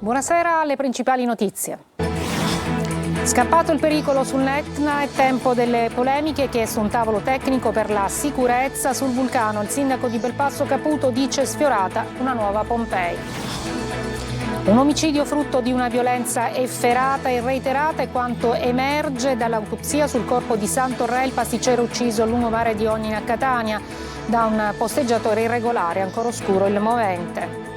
Buonasera, alle principali notizie. Scappato il pericolo sull'Etna, è tempo delle polemiche, chiesto un tavolo tecnico per la sicurezza sul vulcano. Il sindaco di Belpasso Caputo dice sfiorata una nuova Pompei. Un omicidio frutto di una violenza efferata e reiterata è quanto emerge dall'autopsia sul corpo di Santorrè, il pasticcere ucciso al lungomare di Ognina a Catania da un posteggiatore irregolare, ancora oscuro il movente.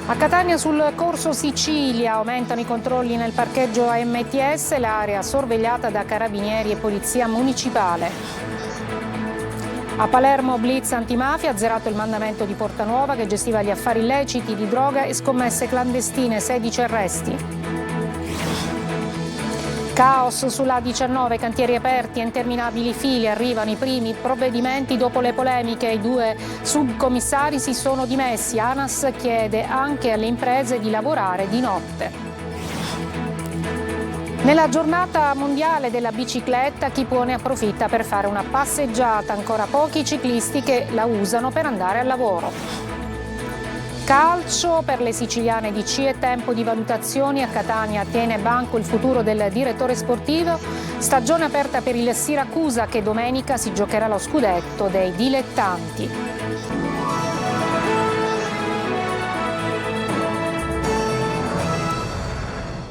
A Catania sul corso Sicilia aumentano i controlli nel parcheggio AMTS, l'area sorvegliata da carabinieri e polizia municipale. A Palermo blitz antimafia, azzerato il mandamento di Portanuova che gestiva gli affari illeciti di droga e scommesse clandestine, 16 arresti. Caos sulla A19, cantieri aperti e interminabili fili, arrivano i primi provvedimenti dopo le polemiche, i 2 subcommissari si sono dimessi, ANAS chiede anche alle imprese di lavorare di notte. Nella giornata mondiale della bicicletta chi può ne approfitta per fare una passeggiata, ancora pochi ciclisti che la usano per andare al lavoro. Calcio, per le siciliane di C è tempo di valutazioni, a Catania tiene banco il futuro del direttore sportivo, stagione aperta per il Siracusa che domenica si giocherà lo scudetto dei dilettanti.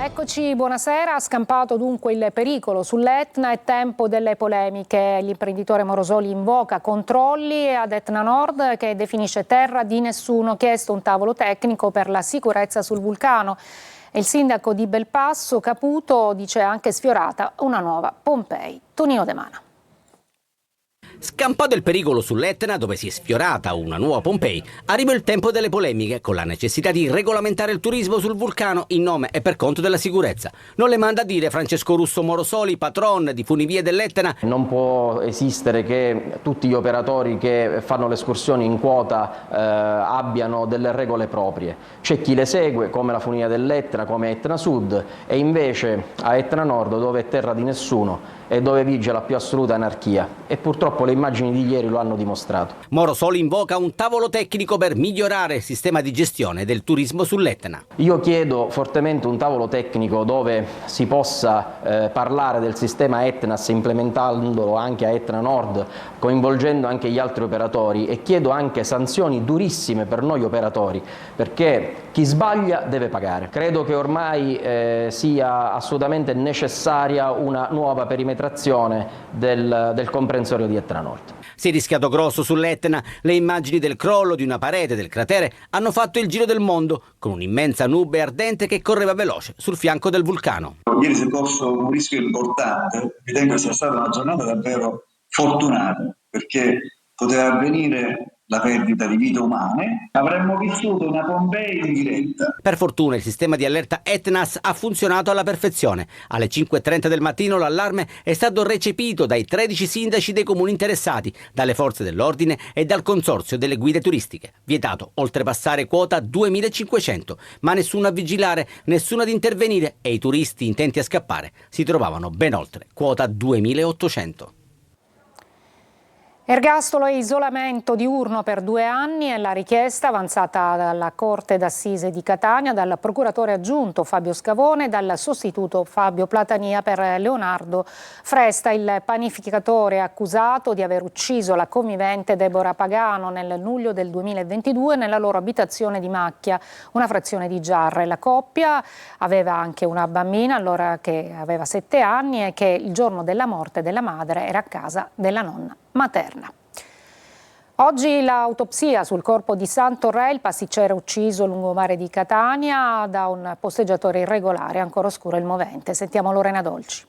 Eccoci, buonasera. Ha scampato dunque il pericolo sull'Etna, è tempo delle polemiche. L'imprenditore Morosoli invoca controlli ad Etna Nord che definisce terra di nessuno, chiesto un tavolo tecnico per la sicurezza sul vulcano. E il sindaco di Belpasso Caputo dice anche sfiorata una nuova Pompei. Tonino De Mana. Scampato il pericolo sull'Etna, dove si è sfiorata una nuova Pompei, arriva il tempo delle polemiche, con la necessità di regolamentare il turismo sul vulcano in nome e per conto della sicurezza. Non le manda a dire Francesco Russo Morosoli, patron di Funivie dell'Etna. Non può esistere che tutti gli operatori che fanno le escursioni in quota abbiano delle regole proprie. C'è chi le segue, come la Funivia dell'Etna, come Etna Sud, e invece a Etna Nord, dove è terra di nessuno e dove vige la più assoluta anarchia. E purtroppo le immagini di ieri lo hanno dimostrato. Morosoli invoca un tavolo tecnico per migliorare il sistema di gestione del turismo sull'Etna. Io chiedo fortemente un tavolo tecnico dove si possa parlare del sistema Etnas, implementandolo anche a Etna Nord, coinvolgendo anche gli altri operatori, e chiedo anche sanzioni durissime per noi operatori, perché chi sbaglia deve pagare. Credo che ormai sia assolutamente necessaria una nuova perimetrazione del comprensorio di Etna Nord. Si è rischiato grosso sull'Etna. Le immagini del crollo di una parete del cratere hanno fatto il giro del mondo, con un'immensa nube ardente che correva veloce sul fianco del vulcano. Ieri si è corso un rischio importante, ritengo sia stata una giornata davvero fortunata, perché poteva avvenire la perdita di vite umane, avremmo vissuto una Pompei in diretta. Per fortuna il sistema di allerta Etnas ha funzionato alla perfezione. Alle 5:30 del mattino l'allarme è stato recepito dai 13 sindaci dei comuni interessati, dalle forze dell'ordine e dal consorzio delle guide turistiche. Vietato oltrepassare quota 2500, ma nessuno a vigilare, nessuno ad intervenire e i turisti intenti a scappare si trovavano ben oltre quota 2800. Ergastolo e isolamento diurno per 2 anni è la richiesta avanzata dalla Corte d'Assise di Catania, dal procuratore aggiunto Fabio Scavone e dal sostituto Fabio Platania per Leonardo Fresta, il panificatore accusato di aver ucciso la convivente Deborah Pagano nel luglio del 2022 nella loro abitazione di Macchia, una frazione di Giarre. La coppia aveva anche una bambina, allora che aveva 7 anni, e che il giorno della morte della madre era a casa della nonna materna. Oggi l'autopsia sul corpo di Santorrè, il pasticcere ucciso lungomare di Catania da un posteggiatore irregolare, ancora oscuro il movente. Sentiamo Lorena Dolci.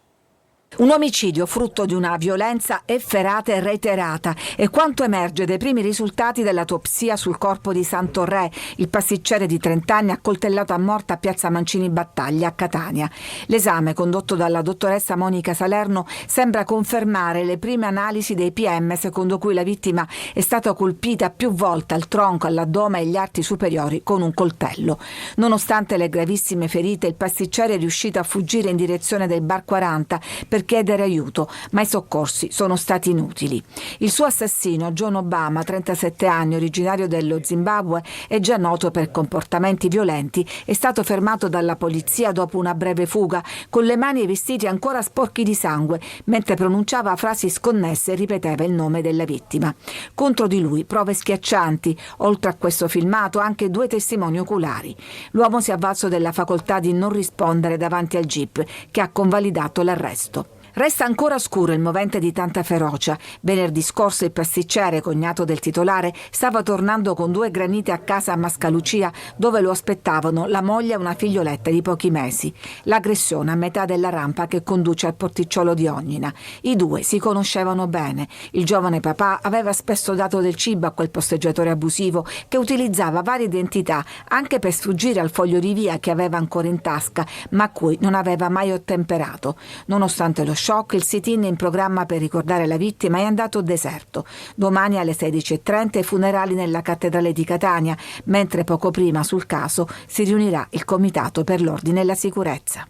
Un omicidio frutto di una violenza efferata e reiterata è quanto emerge dai primi risultati dell'autopsia sul corpo di Santorrè, il pasticcere di 30 anni accoltellato a morte a Piazza Mancini Battaglia a Catania. L'esame condotto dalla dottoressa Monica Salerno sembra confermare le prime analisi dei PM, secondo cui la vittima è stata colpita più volte al tronco, all'addome e agli arti superiori con un coltello. Nonostante le gravissime ferite, il pasticcere è riuscito a fuggire in direzione del Bar 40 per per chiedere aiuto, ma i soccorsi sono stati inutili. Il suo assassino, John Obama, 37 anni, originario dello Zimbabwe e già noto per comportamenti violenti, è stato fermato dalla polizia dopo una breve fuga, con le mani e i vestiti ancora sporchi di sangue, mentre pronunciava frasi sconnesse e ripeteva il nome della vittima. Contro di lui prove schiaccianti, oltre a questo filmato anche 2 testimoni oculari. L'uomo si è avvalso della facoltà di non rispondere davanti al GIP, che ha convalidato l'arresto. Resta ancora scuro il movente di tanta ferocia. Venerdì scorso il pasticcere, cognato del titolare, stava tornando con 2 granite a casa a Mascalucia, dove lo aspettavano la moglie e una figlioletta di pochi mesi. L'aggressione a metà della rampa che conduce al porticciolo di Ognina. I 2 si conoscevano bene. Il giovane papà aveva spesso dato del cibo a quel posteggiatore abusivo che utilizzava varie identità anche per sfuggire al foglio di via che aveva ancora in tasca, ma a cui non aveva mai ottemperato. Nonostante lo shock, il sit-in in programma per ricordare la vittima è andato deserto. Domani alle 16:30 i funerali nella cattedrale di Catania, mentre poco prima sul caso si riunirà il Comitato per l'Ordine e la Sicurezza.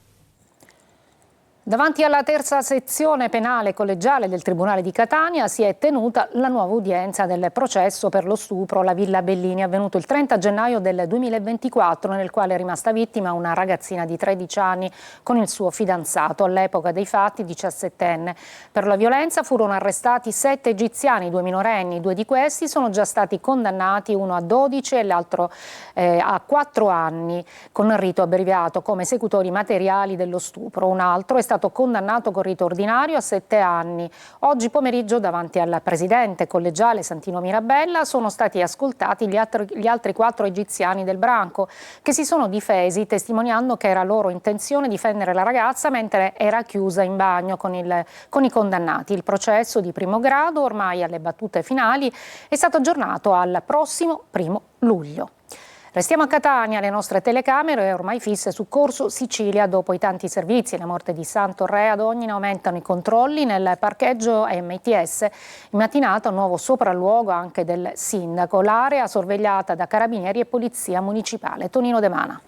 Davanti alla terza sezione penale collegiale del Tribunale di Catania si è tenuta la nuova udienza del processo per lo stupro alla Villa Bellini, avvenuto il 30 gennaio del 2024, nel quale è rimasta vittima una ragazzina di 13 anni con il suo fidanzato, all'epoca dei fatti 17enne. Per la violenza furono arrestati 7 egiziani, 2 minorenni. 2 di questi sono già stati condannati, uno a 12 e l'altro a 4 anni, con rito abbreviato come esecutori materiali dello stupro. Un altro è stato condannato con rito ordinario a 7 anni. Oggi pomeriggio davanti al presidente collegiale Santino Mirabella sono stati ascoltati gli altri 4 egiziani del branco, che si sono difesi testimoniando che era loro intenzione difendere la ragazza mentre era chiusa in bagno con i condannati. Il processo di primo grado, ormai alle battute finali, è stato aggiornato al prossimo 1° luglio. Restiamo a Catania, le nostre telecamere ormai fisse su Corso Sicilia dopo i tanti servizi. La morte di Santorre ad Ognina aumentano i controlli nel parcheggio MTS. In mattinata un nuovo sopralluogo anche del sindaco. L'area sorvegliata da carabinieri e polizia municipale. Tonino De Mana.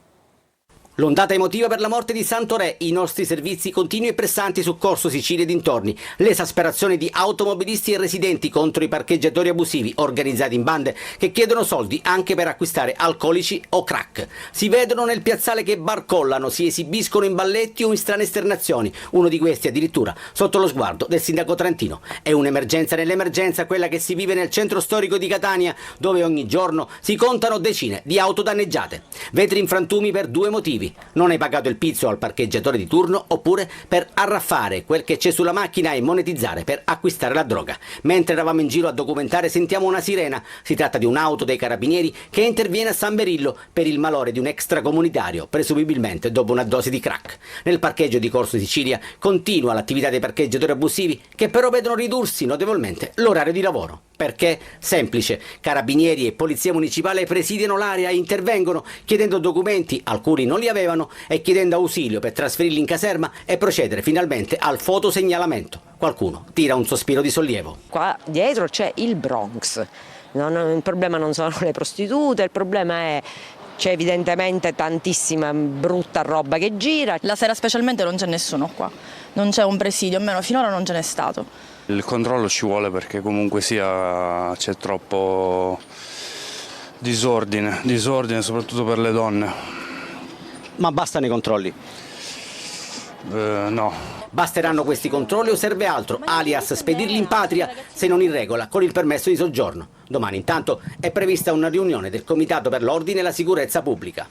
L'ondata emotiva per la morte di Santoré, i nostri servizi continui e pressanti su Corso Sicilia e dintorni, l'esasperazione di automobilisti e residenti contro i parcheggiatori abusivi organizzati in bande che chiedono soldi anche per acquistare alcolici o crack. Si vedono nel piazzale che barcollano, si esibiscono in balletti o in strane esternazioni, uno di questi addirittura sotto lo sguardo del sindaco trentino. È un'emergenza nell'emergenza quella che si vive nel centro storico di Catania, dove ogni giorno si contano decine di auto danneggiate. Vetri in frantumi per 2 motivi. Non hai pagato il pizzo al parcheggiatore di turno, oppure per arraffare quel che c'è sulla macchina e monetizzare per acquistare la droga. Mentre eravamo in giro a documentare sentiamo una sirena. Si tratta di un'auto dei carabinieri che interviene a San Berillo per il malore di un extracomunitario, presumibilmente dopo una dose di crack. Nel parcheggio di Corso Sicilia continua l'attività dei parcheggiatori abusivi, che però vedono ridursi notevolmente l'orario di lavoro. Perché? Semplice. Carabinieri e polizia municipale presidiano l'area e intervengono chiedendo documenti, alcuni non li avevano, e chiedendo ausilio per trasferirli in caserma e procedere finalmente al fotosegnalamento. Qualcuno tira un sospiro di sollievo. Qua dietro c'è il Bronx. Il problema non sono le prostitute, il problema è c'è evidentemente tantissima brutta roba che gira. La sera specialmente non c'è nessuno qua, non c'è un presidio, almeno finora non ce n'è stato. Il controllo ci vuole perché comunque sia c'è troppo disordine soprattutto per le donne. Ma bastano i controlli? No. Basteranno questi controlli o serve altro, alias spedirli in patria se non in regola con il permesso di soggiorno? Domani intanto è prevista una riunione del Comitato per l'Ordine e la Sicurezza Pubblica.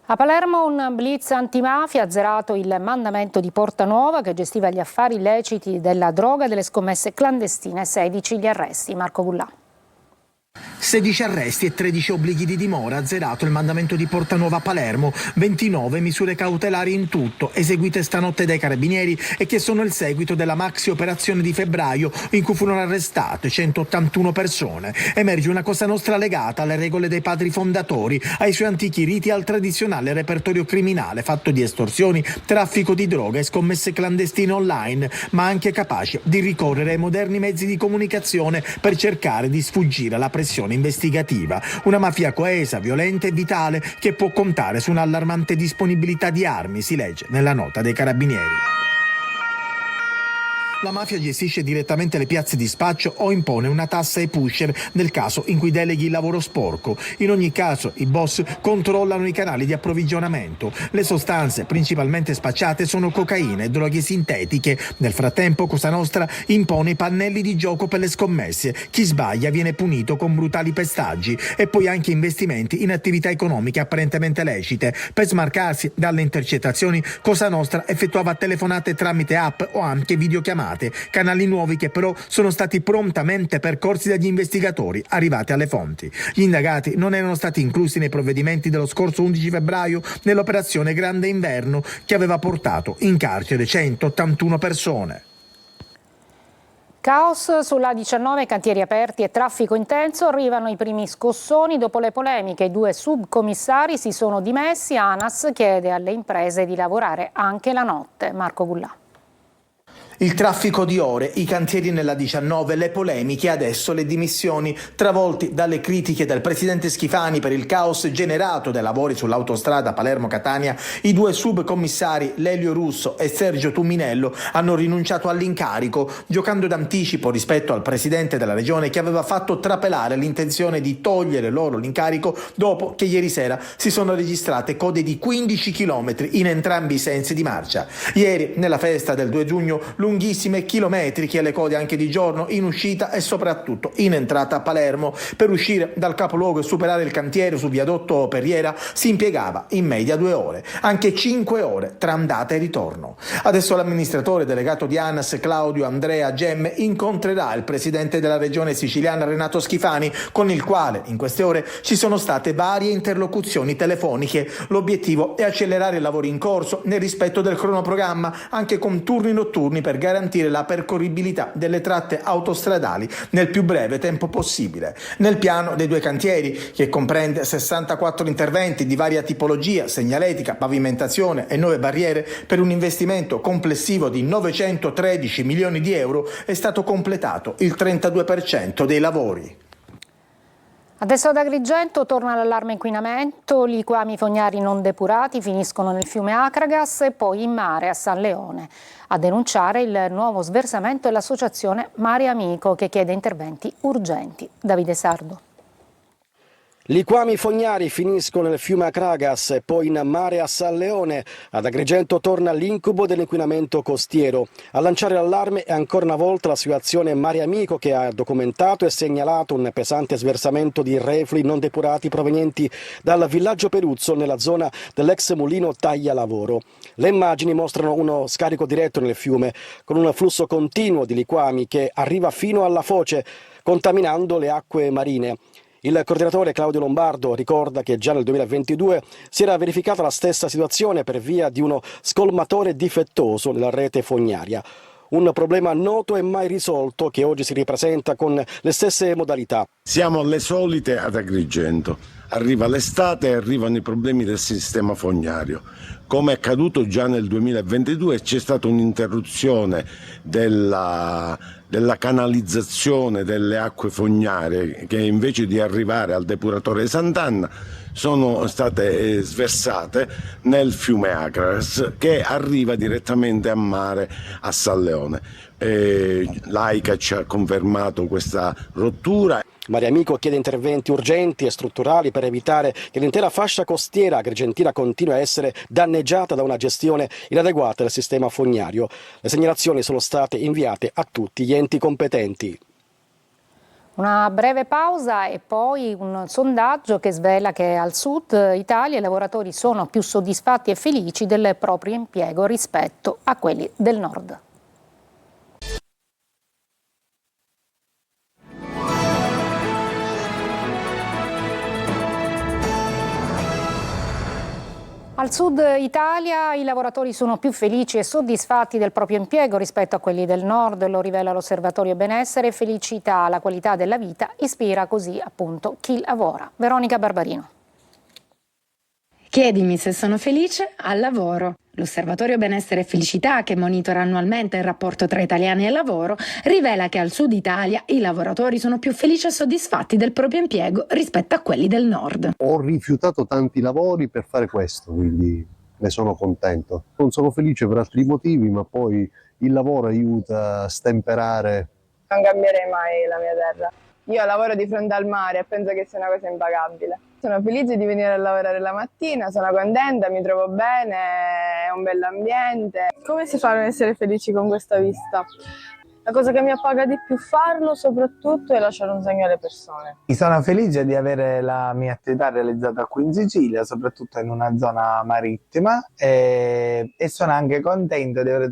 A Palermo un blitz antimafia ha azzerato il mandamento di Portanuova che gestiva gli affari illeciti della droga e delle scommesse clandestine. 16 gli arresti. Marco Gullà. 16 arresti e 13 obblighi di dimora, azzerato il mandamento di Portanuova a Palermo, 29 misure cautelari in tutto, eseguite stanotte dai carabinieri e che sono il seguito della maxi operazione di febbraio in cui furono arrestate 181 persone. Emerge una Cosa Nostra legata alle regole dei padri fondatori, ai suoi antichi riti e al tradizionale repertorio criminale fatto di estorsioni, traffico di droga e scommesse clandestine online, ma anche capace di ricorrere ai moderni mezzi di comunicazione per cercare di sfuggire alla pressione investigativa. Una mafia coesa, violenta e vitale che può contare su un'allarmante disponibilità di armi, si legge nella nota dei carabinieri. La mafia gestisce direttamente le piazze di spaccio o impone una tassa ai pusher nel caso in cui deleghi il lavoro sporco. In ogni caso i boss controllano i canali di approvvigionamento. Le sostanze principalmente spacciate sono cocaina e droghe sintetiche. Nel frattempo Cosa Nostra impone i pannelli di gioco per le scommesse. Chi sbaglia viene punito con brutali pestaggi e poi anche investimenti in attività economiche apparentemente lecite. Per smarcarsi dalle intercettazioni, Cosa Nostra effettuava telefonate tramite app o anche videochiamate, canali nuovi che però sono stati prontamente percorsi dagli investigatori arrivati alle fonti. Gli indagati non erano stati inclusi nei provvedimenti dello scorso 11 febbraio nell'operazione Grande Inverno che aveva portato in carcere 181 persone. Caos sulla 19, cantieri aperti e traffico intenso, arrivano i primi scossoni dopo le polemiche. I 2 subcommissari si sono dimessi, ANAS chiede alle imprese di lavorare anche la notte. Marco Gullà. Il traffico di ore, i cantieri nella 19, le polemiche, adesso le dimissioni, travolti dalle critiche del presidente Schifani per il caos generato dai lavori sull'autostrada Palermo-Catania, i 2 subcommissari Lelio Russo e Sergio Tumminello hanno rinunciato all'incarico, giocando d'anticipo rispetto al presidente della regione che aveva fatto trapelare l'intenzione di togliere loro l'incarico dopo che ieri sera si sono registrate code di 15 km in entrambi i sensi di marcia. Ieri, nella festa del 2 giugno, lunghissime chilometriche le code anche di giorno in uscita e soprattutto in entrata a Palermo. Per uscire dal capoluogo e superare il cantiere su viadotto Perriera si impiegava in media 2 ore, anche 5 ore tra andata e ritorno. Adesso l'amministratore delegato di ANAS Claudio Andrea Gemme incontrerà il presidente della regione siciliana Renato Schifani, con il quale in queste ore ci sono state varie interlocuzioni telefoniche. L'obiettivo è accelerare i lavori in corso nel rispetto del cronoprogramma, anche con turni notturni per garantire la percorribilità delle tratte autostradali nel più breve tempo possibile. Nel piano dei 2 cantieri, che comprende 64 interventi di varia tipologia, segnaletica, pavimentazione e nuove barriere, per un investimento complessivo di 913 milioni di euro, è stato completato il 32% dei lavori. Adesso ad Agrigento torna l'allarme inquinamento, i liquami fognari non depurati finiscono nel fiume Acragas e poi in mare a San Leone. A denunciare il nuovo sversamento è l'associazione Mare Amico, che chiede interventi urgenti. Davide Sardo. Liquami fognari finiscono nel fiume Acragas e poi in mare a San Leone. Ad Agrigento torna l'incubo dell'inquinamento costiero. A lanciare l'allarme è ancora una volta l'associazione Mare Amico, che ha documentato e segnalato un pesante sversamento di reflui non depurati provenienti dal villaggio Peruzzo nella zona dell'ex mulino Taglialavoro. Le immagini mostrano uno scarico diretto nel fiume con un flusso continuo di liquami che arriva fino alla foce, contaminando le acque marine. Il coordinatore Claudio Lombardo ricorda che già nel 2022 si era verificata la stessa situazione per via di uno scolmatore difettoso nella rete fognaria. Un problema noto e mai risolto che oggi si ripresenta con le stesse modalità. Siamo alle solite ad Agrigento. Arriva l'estate e arrivano i problemi del sistema fognario. Come è accaduto già nel 2022 c'è stata un'interruzione della canalizzazione delle acque fognarie che invece di arrivare al depuratore di Sant'Anna sono state sversate nel fiume Acragas, che arriva direttamente a mare a San Leone. L'AICA ci ha confermato questa rottura. Mare Amico chiede interventi urgenti e strutturali per evitare che l'intera fascia costiera agrigentina continui a essere danneggiata da una gestione inadeguata del sistema fognario. Le segnalazioni sono state inviate a tutti gli enti competenti. Una breve pausa e poi un sondaggio che svela che al sud Italia i lavoratori sono più soddisfatti e felici del proprio impiego rispetto a quelli del nord. Al sud Italia i lavoratori sono più felici e soddisfatti del proprio impiego rispetto a quelli del nord, lo rivela l'Osservatorio Benessere e Felicità. La qualità della vita ispira così appunto chi lavora. Veronica Barbarino. Chiedimi se sono felice al lavoro. L'Osservatorio Benessere e Felicità, che monitora annualmente il rapporto tra italiani e lavoro, rivela che al sud Italia i lavoratori sono più felici e soddisfatti del proprio impiego rispetto a quelli del nord. Ho rifiutato tanti lavori per fare questo, quindi ne sono contento. Non sono felice per altri motivi, ma poi Il lavoro aiuta a stemperare. Non cambierei mai la mia terra. Io lavoro di fronte al mare e penso che sia una cosa impagabile. Sono felice di venire a lavorare la mattina, sono contenta, mi trovo bene, è un bell'ambiente. Come si fa a non essere felici con questa vista? La cosa che mi appaga di più farlo soprattutto è lasciare un segno alle persone. Sono felice di avere la mia attività realizzata qui in Sicilia, soprattutto in una zona marittima, e sono anche contento di aver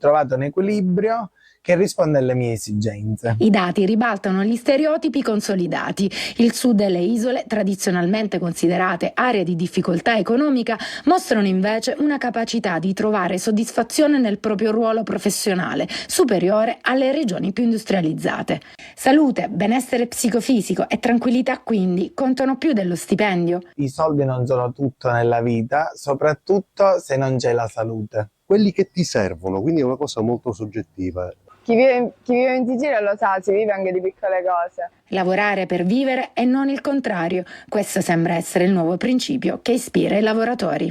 trovato un equilibrio che risponde alle mie esigenze. I dati ribaltano gli stereotipi consolidati. Il sud e le isole, tradizionalmente considerate aree di difficoltà economica, mostrano invece una capacità di trovare soddisfazione nel proprio ruolo professionale, superiore alle regioni più industrializzate. Salute, benessere psicofisico e tranquillità quindi contano più dello stipendio. I soldi non sono tutto nella vita, soprattutto se non c'è la salute. Quelli che ti servono, quindi è una cosa molto soggettiva. Chi vive in Sicilia lo sa, si vive anche di piccole cose. Lavorare per vivere e non il contrario. Questo sembra essere il nuovo principio che ispira i lavoratori.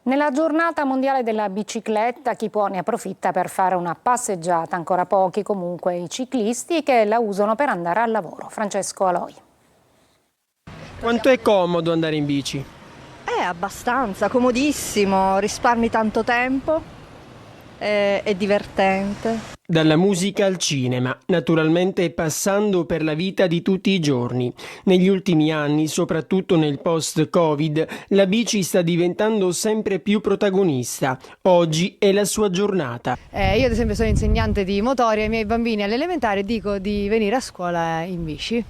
Nella giornata mondiale della bicicletta chi può ne approfitta per fare una passeggiata, ancora pochi comunque i ciclisti che la usano per andare al lavoro. Francesco Aloi. Quanto è comodo andare in bici? Abbastanza, comodissimo, risparmi tanto tempo, è divertente. Dalla musica al cinema, naturalmente passando per la vita di tutti i giorni. Negli ultimi anni, soprattutto nel post-Covid, la bici sta diventando sempre più protagonista. Oggi è la sua giornata. Io ad esempio sono insegnante di motori, ai miei bambini all'elementare dico di venire a scuola in bici.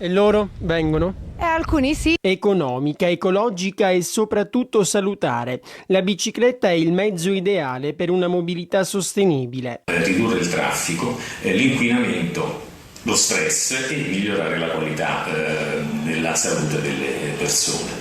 E loro vengono? Alcuni sì. Economica, ecologica e soprattutto salutare. La bicicletta è il mezzo ideale per una mobilità sostenibile. Ridurre il traffico, l'inquinamento, lo stress e migliorare la qualità della salute delle persone.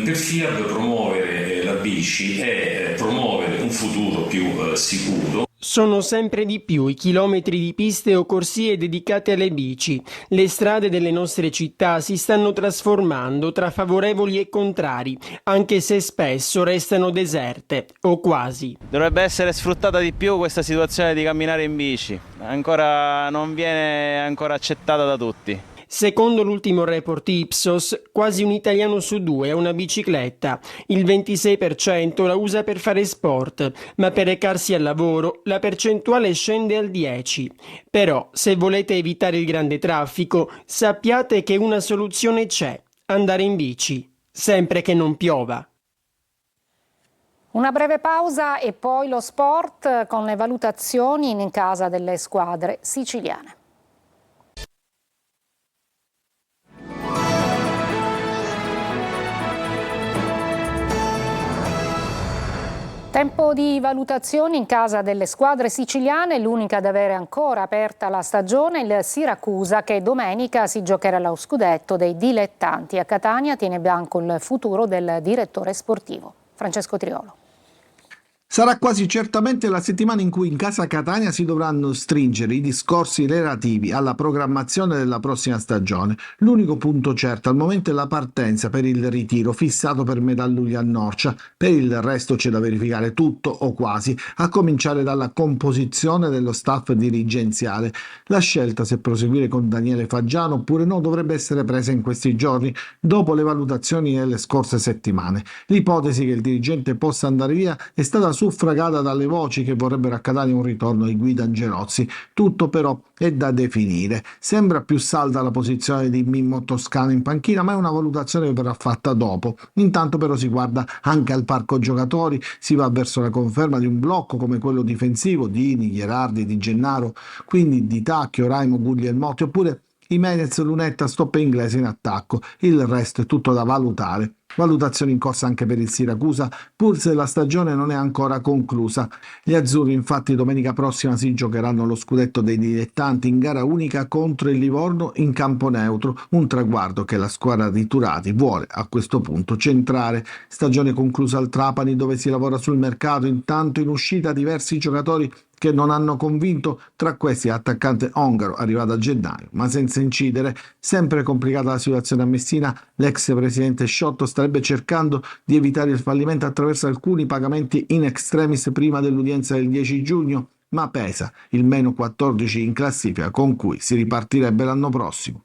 Per FIAB promuovere la bici è promuovere un futuro più sicuro. Sono sempre di più i chilometri di piste o corsie dedicate alle bici. Le strade delle nostre città si stanno trasformando tra favorevoli e contrari, anche se spesso restano deserte, o quasi. Dovrebbe essere sfruttata di più questa situazione di camminare in bici. Ancora non viene accettata da tutti. Secondo l'ultimo report Ipsos, quasi un italiano su due ha una bicicletta. Il 26% la usa per fare sport, ma per recarsi al lavoro la percentuale scende al 10%. Però, se volete evitare il grande traffico, sappiate che una soluzione c'è: andare in bici, sempre che non piova. Una breve pausa e poi lo sport con le valutazioni in casa delle squadre siciliane. Tempo di valutazioni in casa delle squadre siciliane, l'unica ad avere ancora aperta la stagione, il Siracusa, che domenica si giocherà lo scudetto dei dilettanti. A Catania tiene bianco il futuro del direttore sportivo. Francesco Triolo. Sarà quasi certamente la settimana in cui in casa Catania si dovranno stringere i discorsi relativi alla programmazione della prossima stagione. L'unico punto certo al momento è la partenza per il ritiro fissato per metà luglio a Norcia. Per il resto c'è da verificare tutto o quasi, a cominciare dalla composizione dello staff dirigenziale. La scelta se proseguire con Daniele Faggiano oppure no dovrebbe essere presa in questi giorni, dopo le valutazioni nelle scorse settimane. L'ipotesi che il dirigente possa andare via è stata suffragata dalle voci che vorrebbero a Catania un ritorno di Guido Angelozzi. Tutto però è da definire. Sembra più salda la posizione di Mimmo Toscano in panchina, ma è una valutazione che verrà fatta dopo. Intanto però si guarda anche al parco giocatori, si va verso la conferma di un blocco come quello difensivo di Ini, Gherardi, Di Gennaro, quindi Di Tacchio, Raimo, Guglielmotti, oppure Jimenez, Lunetta, Stoppe Inglese in attacco. Il resto è tutto da valutare. Valutazioni in corsa anche per il Siracusa, pur se la stagione non è ancora conclusa. Gli azzurri infatti domenica prossima si giocheranno lo scudetto dei dilettanti in gara unica contro il Livorno in campo neutro, un traguardo che la squadra di Turati vuole a questo punto centrare. Stagione conclusa al Trapani, dove si lavora sul mercato, intanto in uscita diversi giocatori che non hanno convinto, tra questi l'attaccante ongaro arrivato a gennaio, ma senza incidere. Sempre complicata la situazione a Messina, l'ex presidente Sciotto sta starebbe cercando di evitare il fallimento attraverso alcuni pagamenti in extremis prima dell'udienza del 10 giugno, ma pesa il meno 14 in classifica con cui si ripartirebbe l'anno prossimo.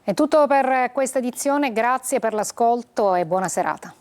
È tutto per questa edizione, grazie per l'ascolto e buona serata.